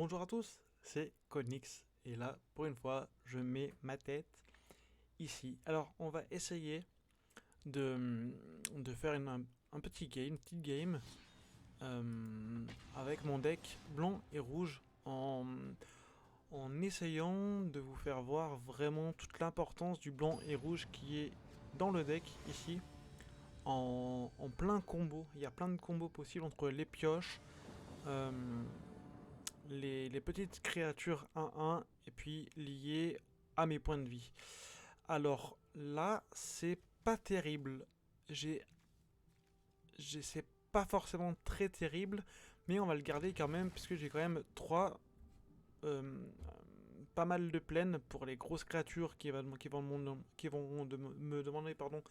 Bonjour à tous, c'est Konix et là, pour une fois, je mets ma tête ici. Alors, on va essayer de faire un petit game, une petite game avec mon deck blanc et rouge en essayant de vous faire voir vraiment toute l'importance du blanc et rouge qui est dans le deck ici en plein combo. Il y a plein de combos possibles entre les pioches, euh, les petites créatures 1-1 et puis liées à mes points de vie. Alors là, c'est pas terrible. C'est pas forcément très terrible, mais on va le garder quand même puisque j'ai quand même 3 pas mal de plaines pour les grosses créatures qui vont me demander pardon,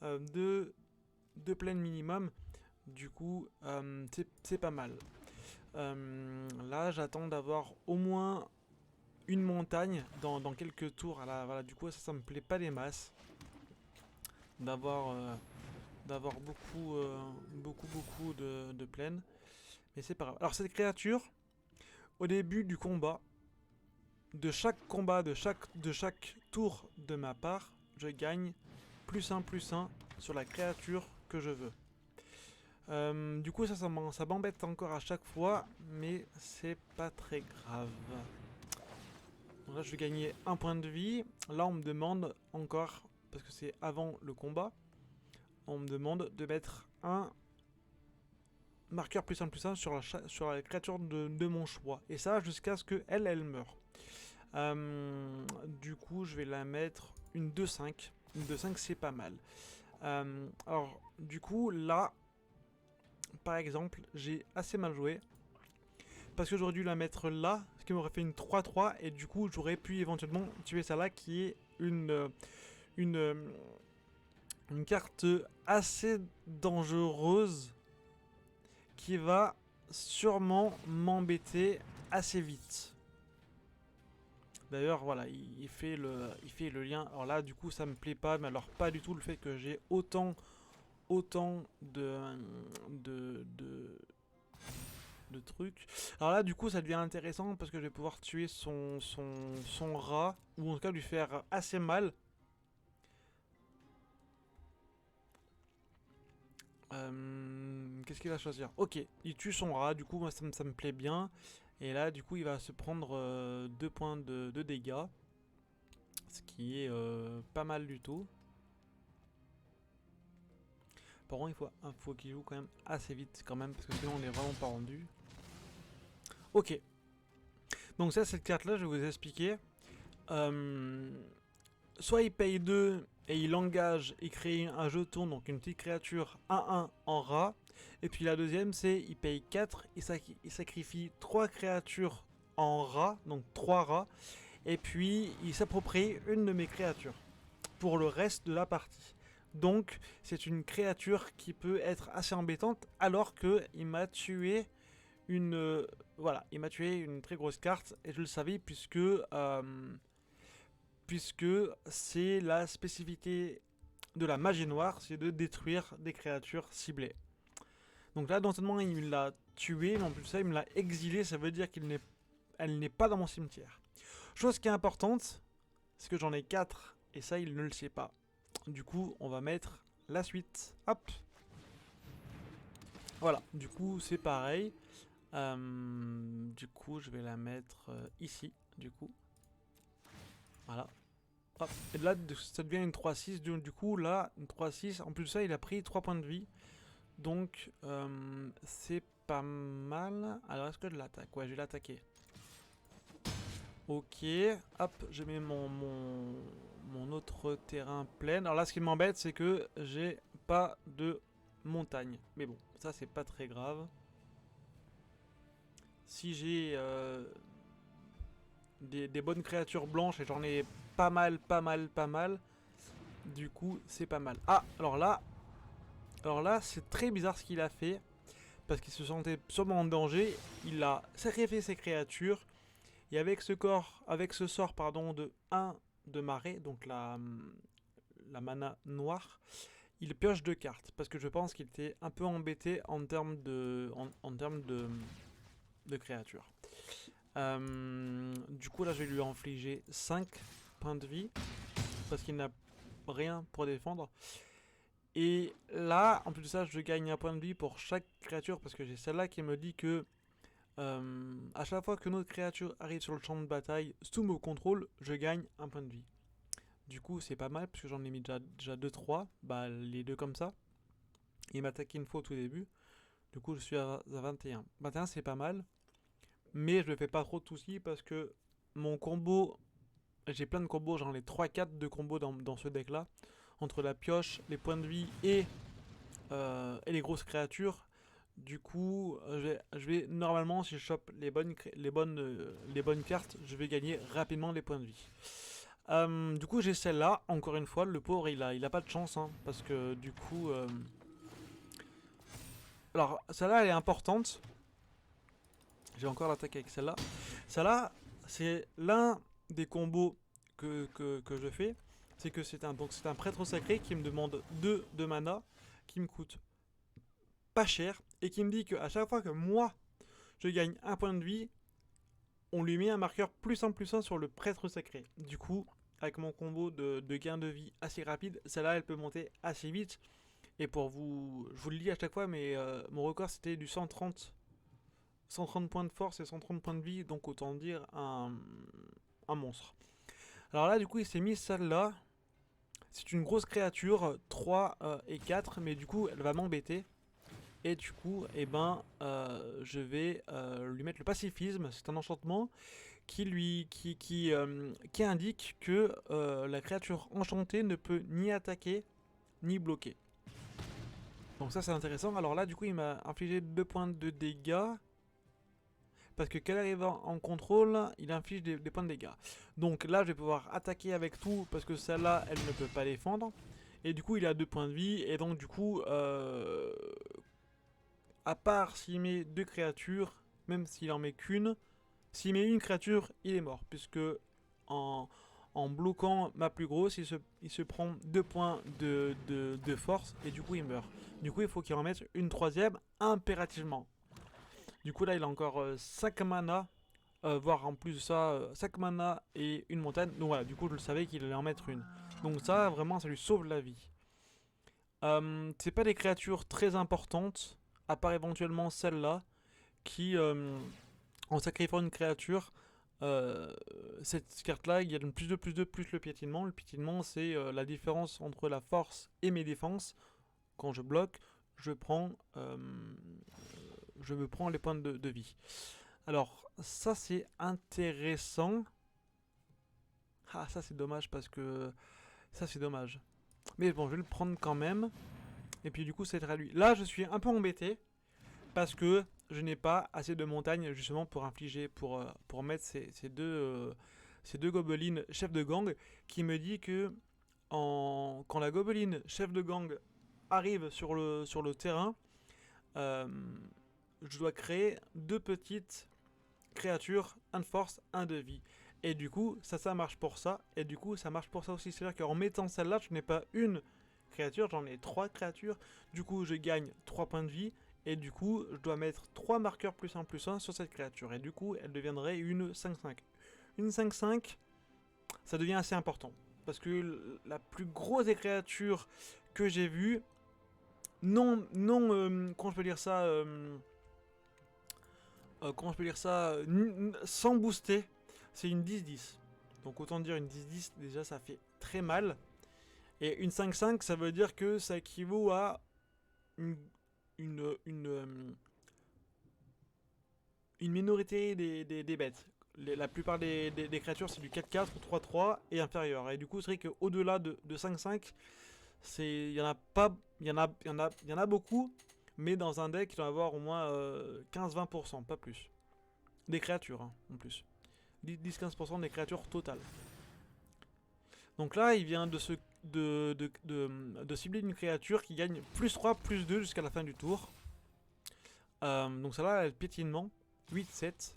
deux, deux plaines minimum. Du coup, c'est pas mal. Là, j'attends d'avoir au moins une montagne dans quelques tours. Voilà, du coup, ça me plaît pas des masses. D'avoir beaucoup de plaines. Mais c'est pas grave. Alors, cette créature, au début du combat, de chaque tour de ma part, je gagne +1/+1 sur la créature que je veux. Du coup, ça m'embête encore à chaque fois, mais c'est pas très grave. Donc là, je vais gagner un point de vie. Là, on me demande encore, parce que c'est avant le combat, on me demande de mettre un marqueur +1/+1 sur la créature de mon choix. Et ça, jusqu'à ce qu'elle meure. Du coup, je vais la mettre une 2/5. Une 2/5, c'est pas mal. Alors, du coup, là, par exemple, j'ai assez mal joué. Parce que j'aurais dû la mettre là, ce qui m'aurait fait une 3/3, et du coup j'aurais pu éventuellement tuer celle-là qui est une, euh, une carte assez dangereuse qui va sûrement m'embêter assez vite. D'ailleurs, voilà, il fait le lien. Alors là, du coup, ça me plaît pas, mais alors pas du tout le fait que j'ai autant de trucs. Alors là, du coup, ça devient intéressant parce que je vais pouvoir tuer son rat, ou en tout cas lui faire assez mal. Qu'est-ce qu'il va choisir? Ok, il tue son rat, du coup, moi ça me plaît bien. Et là, du coup, il va se prendre 2 points de dégâts, ce qui est pas mal du tout. Par contre, il faut qu'il joue quand même assez vite, quand même, parce que sinon on est vraiment pas rendu. Ok, donc ça, cette carte-là, je vais vous expliquer. Euh, Soit il paye 2 et il engage et crée un jeton, donc une petite créature 1-1 en rat. Et puis la deuxième, c'est il paye 4, il sacrifie 3 créatures en rat, donc 3 rats. Et puis il s'approprie une de mes créatures pour le reste de la partie. Donc c'est une créature qui peut être assez embêtante alors que il m'a tué voilà, il m'a tué une très grosse carte et je le savais puisque c'est la spécificité de la magie noire, c'est de détruire des créatures ciblées. Donc là, non seulement il me l'a tué, mais en plus de ça, il me l'a exilé, ça veut dire qu'elle n'est pas dans mon cimetière. Chose qui est importante, c'est que j'en ai 4, et ça, il ne le sait pas. Du coup, on va mettre la suite. Hop. Voilà, du coup, c'est pareil. Du coup, je vais la mettre ici, du coup. Voilà. Hop. Et là, ça devient une 3-6. Du coup, là, une 3-6. En plus de ça, il a pris 3 points de vie. Donc, c'est pas mal. Alors, est-ce que je l'attaque? Ouais, je vais l'attaquer. Ok. Hop, je mets mon autre terrain plein. Alors là, ce qui m'embête, c'est que j'ai pas de montagne. Mais bon, ça, c'est pas très grave. Si j'ai des bonnes créatures blanches, et j'en ai pas mal, du coup, c'est pas mal. Ah, alors là, c'est très bizarre ce qu'il a fait. Parce qu'il se sentait sûrement en danger. Il a sacrifié ses créatures. Et avec ce sort pardon, de 1 de marée, donc la mana noire, il pioche 2 cartes. Parce que je pense qu'il était un peu embêté en termes de créatures. Du coup là je vais lui infliger 5 points de vie parce qu'il n'a rien pour défendre. Et là, en plus de ça, je gagne un point de vie pour chaque créature parce que j'ai celle-là qui me dit que à chaque fois que notre créature arrive sur le champ de bataille sous mon contrôle, je gagne un point de vie. Du coup, c'est pas mal parce que j'en ai mis déjà 2-3, bah les deux comme ça. Il m'attaquait une fois au tout début. Du coup, je suis à 21. 21, c'est pas mal. Mais je ne fais pas trop de soucis parce que mon combo, j'ai plein de combos, j'en ai 3-4 de combos dans ce deck là. Entre la pioche, les points de vie et les grosses créatures. Du coup, je vais normalement, si je chope les bonnes cartes, je vais gagner rapidement les points de vie. Du coup, j'ai celle-là. Encore une fois, le pauvre, il a pas de chance, hein, parce que du coup, alors celle-là, elle est importante. J'ai encore l'attaque avec celle-là. Celle-là, c'est l'un des combos que je fais. C'est que c'est un prêtre sacré qui me demande 2 de mana, qui me coûte pas cher, et qui me dit qu'à chaque fois que moi, je gagne un point de vie, on lui met un marqueur +1/+1 sur le prêtre sacré. Du coup, avec mon combo de gain de vie assez rapide, celle-là, elle peut monter assez vite. Et pour vous, je vous le dis à chaque fois, mais mon record, c'était du 130 points de force et 130 points de vie, donc autant dire un monstre. Alors là, du coup, il s'est mis celle-là. C'est une grosse créature, 3 et 4, mais du coup, elle va m'embêter. Et du coup, eh ben, je vais lui mettre le pacifisme. C'est un enchantement qui indique que la créature enchantée ne peut ni attaquer, ni bloquer. Donc ça, c'est intéressant. Alors là, du coup, il m'a infligé 2 points de dégâts. Parce que qu'elle arrive en contrôle, il inflige des points de dégâts. Donc là, je vais pouvoir attaquer avec tout, parce que celle-là, elle ne peut pas défendre. Et du coup, il a 2 points de vie, et donc du coup, à part s'il met 2 créatures, même s'il en met qu'une, s'il met une créature, il est mort, puisque en, en bloquant ma plus grosse, il se prend 2 points de force, et du coup, il meurt. Du coup, il faut qu'il en mette une troisième, impérativement. Du coup là il a encore 5 mana, voire en plus de ça 5 mana et une montagne. Donc voilà, du coup je le savais qu'il allait en mettre une. Donc ça vraiment ça lui sauve la vie. C'est pas des créatures très importantes, à part éventuellement celle-là, qui en sacrifiant une créature, cette carte là il y a plus de plus le piétinement. Le piétinement c'est la différence entre la force et mes défenses. Quand je bloque, je prends je me prends les points de vie. Alors, ça c'est intéressant. Ah, ça c'est dommage parce que... Ça c'est dommage. Mais bon, je vais le prendre quand même. Et puis du coup, c'est à lui. Là, je suis un peu embêté parce que je n'ai pas assez de montagnes justement pour infliger, pour mettre ces deux gobelines chef de gang qui me dit que quand la gobeline chef de gang arrive sur le terrain, euh, je dois créer 2 petites créatures, 1 de force, 1 de vie. Et du coup, ça marche pour ça. Et du coup, ça marche pour ça aussi. C'est-à-dire qu'en mettant celle-là, je n'ai pas une créature, j'en ai 3 créatures. Du coup, je gagne 3 points de vie. Et du coup, je dois mettre 3 marqueurs +1/+1 sur cette créature. Et du coup, elle deviendrait une 5/5. Une 5/5, ça devient assez important. Parce que la plus grosse des créatures que j'ai vues, comment je peux dire ça sans booster, c'est une 10-10. Donc autant dire une 10-10, déjà ça fait très mal. Et une 5-5, ça veut dire que ça équivaut à une, une, une, euh, une minorité des bêtes. La plupart des créatures, c'est du 4-4 ou 3-3 et inférieur. Et du coup, c'est vrai qu'au-delà de 5-5, il y en a pas, il y en a beaucoup, mais dans un deck, il doit y avoir au moins 15-20%, pas plus. Des créatures, hein, en plus. 10-15% des créatures totales. Donc là, il vient de cibler une créature qui gagne +3, +2 jusqu'à la fin du tour. Donc celle-là, elle piétinement. 8-7.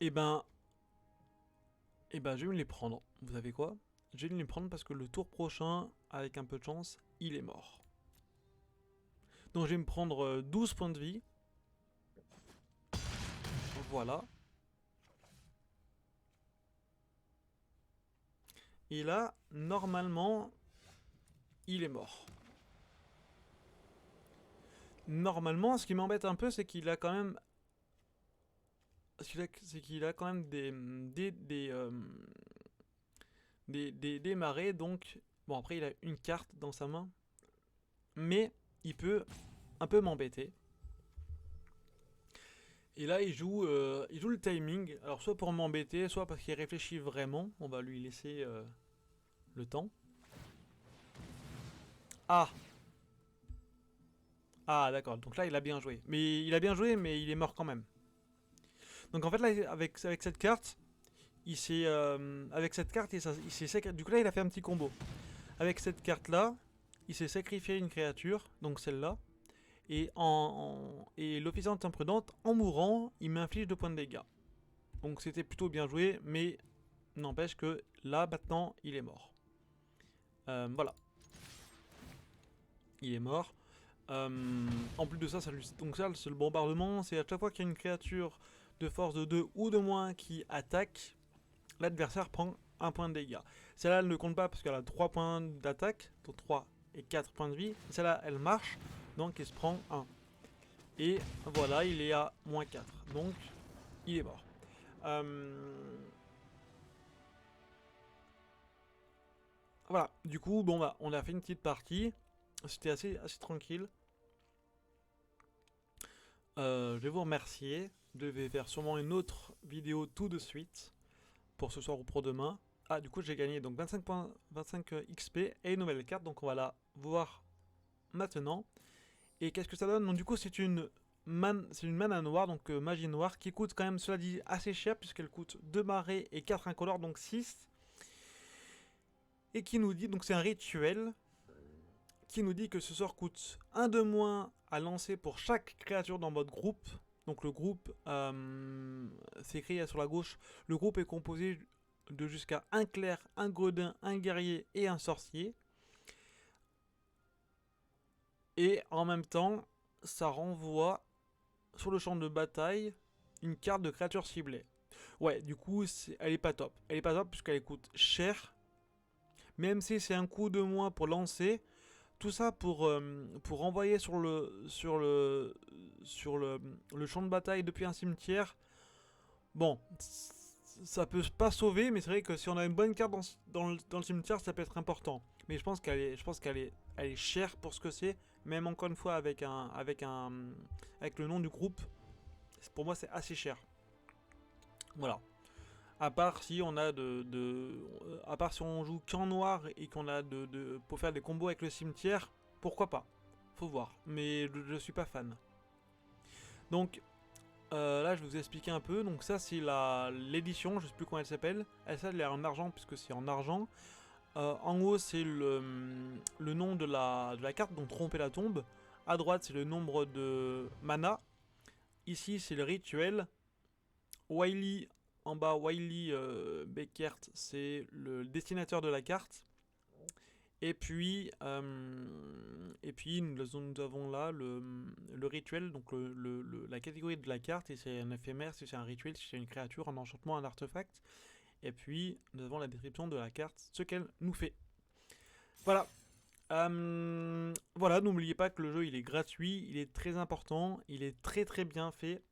Et ben, je vais me les prendre. Vous savez quoi? Je vais me les prendre parce que le tour prochain, avec un peu de chance, il est mort. Donc je vais me prendre 12 points de vie. Voilà. Et là, normalement, il est mort. Normalement, ce qui m'embête un peu, c'est qu'il a quand même... C'est qu'il a quand même des marées, donc... Bon, après, il a une carte dans sa main. Mais, il peut un peu m'embêter. Et là, il joue le timing. Alors, soit pour m'embêter, soit parce qu'il réfléchit vraiment. On va lui laisser le temps. Ah! Ah, d'accord. Donc là, il a bien joué. Mais il a bien joué, mais il est mort quand même. Donc en fait, là, avec cette carte, il s'est... avec cette carte, il s'est sacrifié. Du coup, là, il a fait un petit combo. Avec cette carte-là, il s'est sacrifié une créature, donc celle-là. Et l'officiante imprudente, en mourant, il m'inflige 2 points de dégâts. Donc c'était plutôt bien joué, mais n'empêche que là, maintenant, il est mort. Voilà. Il est mort. En plus de ça, donc ça, c'est le bombardement. C'est à chaque fois qu'il y a une créature de force de 2 ou de moins qui attaque, l'adversaire prend 1 point de dégâts. Celle-là, elle ne compte pas parce qu'elle a 3 points d'attaque, donc 3 et 4 points de vie. Celle-là, elle marche, donc il se prend 1. Et voilà, il est à moins 4. Donc, il est mort. Voilà, du coup, bon bah, on a fait une petite partie. C'était assez tranquille. Je vais vous remercier. Je vais faire sûrement une autre vidéo tout de suite. Pour ce soir ou pour demain. Ah, du coup, j'ai gagné donc 25 points, 25 XP et une nouvelle carte. Donc, on va la voir maintenant. Et qu'est-ce que ça donne? Donc, du coup, c'est une mana noire, donc magie noire, qui coûte quand même, cela dit, assez cher, puisqu'elle coûte 2 marées et 4 incolores, donc 6. Et qui nous dit, donc c'est un rituel, qui nous dit que ce sort coûte 1 de moins à lancer pour chaque créature dans votre groupe. Donc le groupe, c'est écrit sur la gauche, le groupe est composé de jusqu'à un clerc, un gredin, un guerrier et un sorcier. Et en même temps, ça renvoie sur le champ de bataille une carte de créature ciblée. Ouais, du coup, elle est pas top. Elle est pas top puisqu'elle coûte cher. Même si c'est un coup de moins pour lancer, tout ça pour renvoyer sur le champ de bataille depuis un cimetière. Bon, ça peut pas sauver, mais c'est vrai que si on a une bonne carte dans le cimetière, ça peut être important. Mais je pense qu'elle est chère pour ce que c'est. Même encore une fois avec le nom du groupe, pour moi c'est assez cher. Voilà. À part si on a à part si on joue qu'en noir et qu'on a pour faire des combos avec le cimetière, pourquoi pas. Faut voir. Mais je suis pas fan. Donc là, je vais vous expliquer un peu. Donc ça, c'est l'édition. Je sais plus comment elle s'appelle. Elle est en argent puisque c'est en argent. En haut, c'est le nom de la carte, donc tromper la tombe. À droite, c'est le nombre de mana. Ici, c'est le rituel. Wiley, en bas, Wiley Beckert, c'est le destinateur de la carte. Et puis nous avons là le rituel, donc la catégorie de la carte, et c'est un éphémère, si c'est un rituel, si c'est une créature, un enchantement, un artefact. Et puis nous avons la description de la carte, ce qu'elle nous fait. Voilà. Voilà, n'oubliez pas que le jeu il est gratuit, il est très important, il est très très bien fait.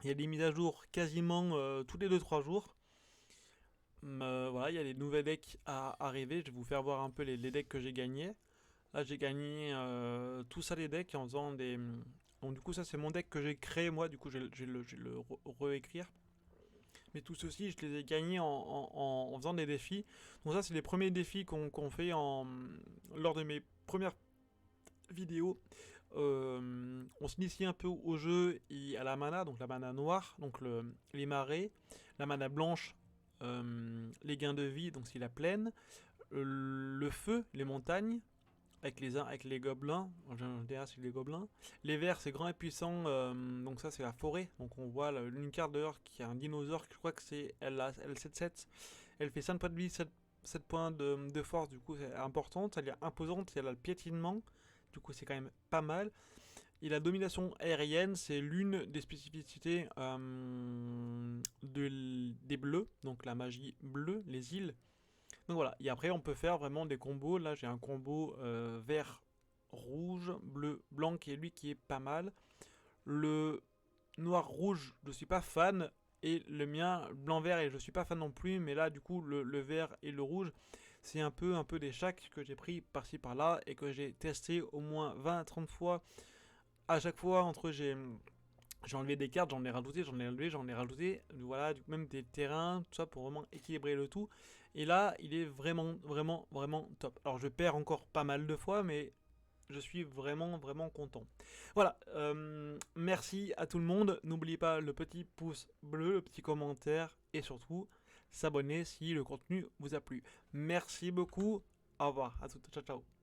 Il y a des mises à jour quasiment tous les 2-3 jours. Voilà, il y a des nouvelles decks à arriver. Je vais vous faire voir un peu les decks que j'ai gagnés. Là, j'ai gagné tout ça, les decks, en faisant des. Donc, du coup, ça, c'est mon deck que j'ai créé moi. Du coup, je vais le réécrire. Mais tout ceci, je les ai gagnés en faisant des défis. Donc, ça, c'est les premiers défis qu'on fait lors de mes premières vidéos. On s'initie un peu au jeu et à la mana, donc la mana noire, donc les marées, la mana blanche, les gains de vie, donc c'est la plaine, le feu, les montagnes, avec les gobelins, c'est les gobelins, les verts c'est grand et puissant, donc ça c'est la forêt, donc on voit une carte dehors qui a un dinosaure, je crois que c'est L77, elle fait 5 points de vie, 7 points de force, du coup c'est importante, elle est imposante, elle a le piétinement, du coup c'est quand même pas mal. Et la domination aérienne, c'est l'une des spécificités des bleus, donc la magie bleue, les îles. Donc voilà, et après on peut faire vraiment des combos. Là j'ai un combo vert, rouge, bleu, blanc qui est lui qui est pas mal. Le noir, rouge, je suis pas fan. Et le mien, blanc, vert, et je suis pas fan non plus. Mais là du coup le vert et le rouge, c'est un peu des chaque que j'ai pris par-ci par-là et que j'ai testé au moins 20-30 fois. À chaque fois, j'ai enlevé des cartes, j'en ai rajouté, j'en ai enlevé, j'en ai rajouté. Voilà, même des terrains, tout ça pour vraiment équilibrer le tout. Et là, il est vraiment top. Alors, je perds encore pas mal de fois, mais je suis vraiment content. Voilà, merci à tout le monde. N'oubliez pas le petit pouce bleu, le petit commentaire et surtout s'abonner si le contenu vous a plu. Merci beaucoup. Au revoir à toutes. Ciao, ciao.